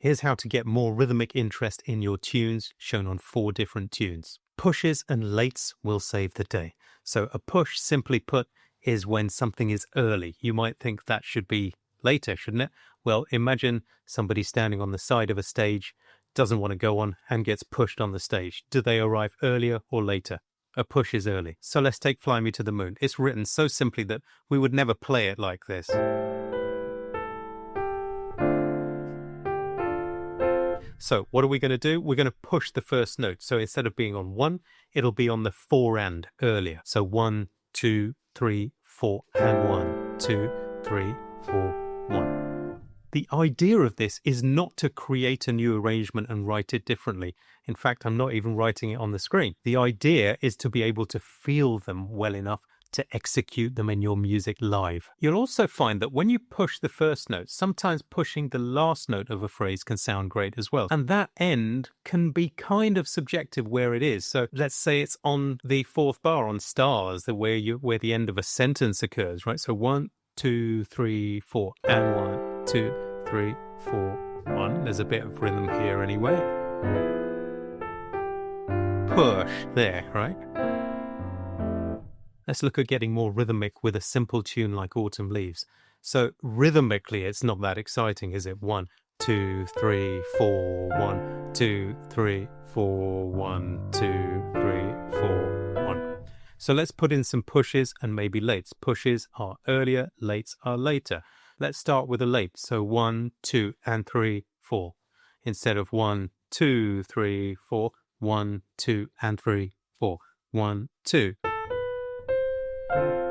Here's how to get more rhythmic interest in your tunes, shown on 4 different tunes. Pushes and lates will save the day. So a push, simply put, is when something is early. You might think that should be later, shouldn't it? Well, imagine somebody standing on the side of a stage, doesn't want to go on, and gets pushed on the stage. Do they arrive earlier or later? A push is early. So let's take Fly Me to the Moon. It's written so simply that we would never play it like this. So what are we going to do? We're going to push the first note. So instead of being on 1, it'll be on the 4 and earlier. So 1, 2, 3, 4, and 1, 2, 3, 4, 1. The idea of this is not to create a new arrangement and write it differently. In fact, I'm not even writing it on the screen. The idea is to be able to feel them well enough to execute them in your music live. You'll also find that when you push the first note, sometimes pushing the last note of a phrase can sound great as well. And that end can be kind of subjective where it is. So let's say it's on the 4th bar on stars, where the end of a sentence occurs, right? So 1, 2, 3, 4, and 1, 2, 3, 4, 1. There's a bit of rhythm here anyway. Push there, right? Let's look at getting more rhythmic with a simple tune like Autumn Leaves. So rhythmically, it's not that exciting, is it? 1, 2, 3, 4, 1, 2, 3, 4, 1, 2, 3, 4, 1. So let's put in some pushes and maybe lates. Pushes are earlier, lates are later. Let's start with a late. So 1, 2, and 3, 4. Instead of 1, 2, 3, 4, 1, 2, and 3, 4. 1, 2.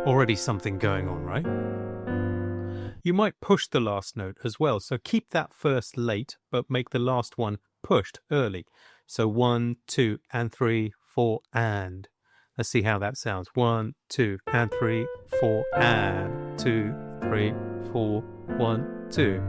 Already something going on, right? You might push the last note as well. So keep that first late, but make the last one pushed early. So 1, 2, and 3, 4, and. Let's see how that sounds. 1, 2, and 3, 4, and. 2, 3, 4, 1, 2.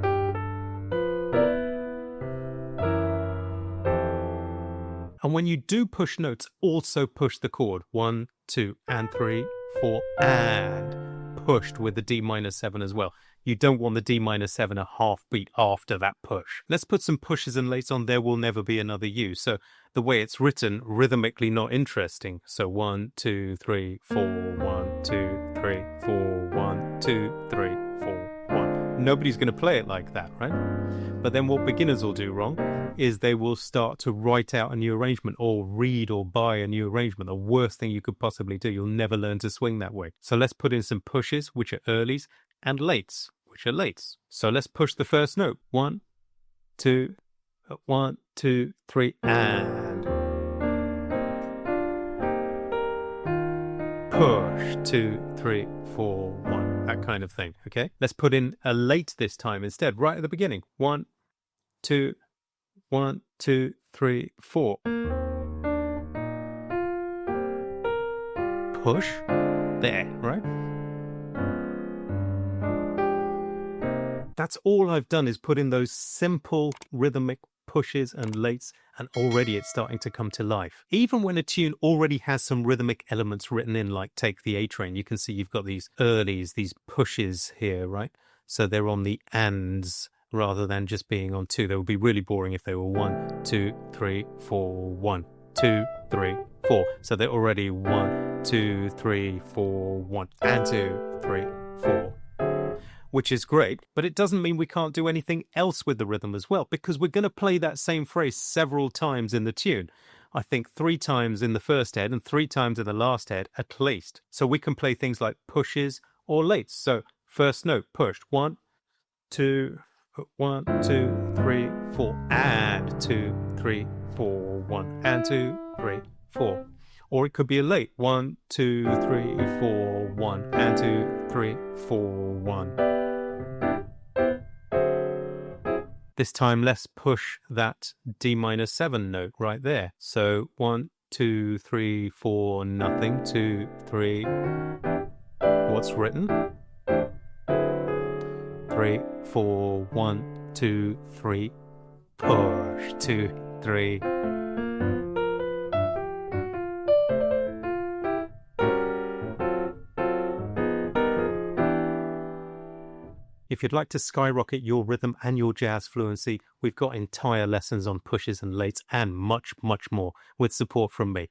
And when you do push notes, also push the chord. 1, 2, and 3, 4, and pushed with the D minor 7 as well. You don't want the D minor 7 a half beat after that push. Let's put some pushes and lates on There Will Never Be Another You. So the way it's written, rhythmically not interesting. So 1, 2, 3, 4, 1, 2, 3, 4, 1, 2, 3, 4, 1. Nobody's going to play it like that, right? But then what beginners will do wrong is they will start to write out a new arrangement or read or buy a new arrangement. The worst thing you could possibly do. You'll never learn to swing that way. So let's put in some pushes, which are earlies, and lates, which are lates. So let's push the first note. 1, 2, 1, 2, 3, and. Push, 2, 3, 4, 1. That kind of thing, okay? Let's put in a late this time instead, right at the beginning. 1, 2, 1, 2, 3, 4. Push. There, right? That's all I've done is put in those simple rhythmic pushes and lates, and already it's starting to come to life. Even when a tune already has some rhythmic elements written in, like Take the A Train, you can see you've got these earlies, these pushes here, right? So they're on the ands rather than just being on 2. They would be really boring if they were 1, 2, 3, 4, 1, 2, 3, 4. So they're already 1, 2, 3, 4, 1, and 2, 3, 4. Which is great, but it doesn't mean we can't do anything else with the rhythm as well, because we're going to play that same phrase several times in the tune. I think 3 times in the first head and 3 times in the last head at least. So we can play things like pushes or lates. So first note pushed, 1, 2, 1, 2, 3, 4, and 2, 3, 4, 1, and 2, 3, 4. Or it could be a late, 1, 2, 3, 4, 1, and 2, 3, 4, 1. This time, let's push that D minor 7 note right there. So 1, 2, 3, 4, nothing, 2, 3. What's written? 3, 4, 1, 2, 3. Push, 2, 3. If you'd like to skyrocket your rhythm and your jazz fluency, we've got entire lessons on pushes and lates and much, much more with support from me.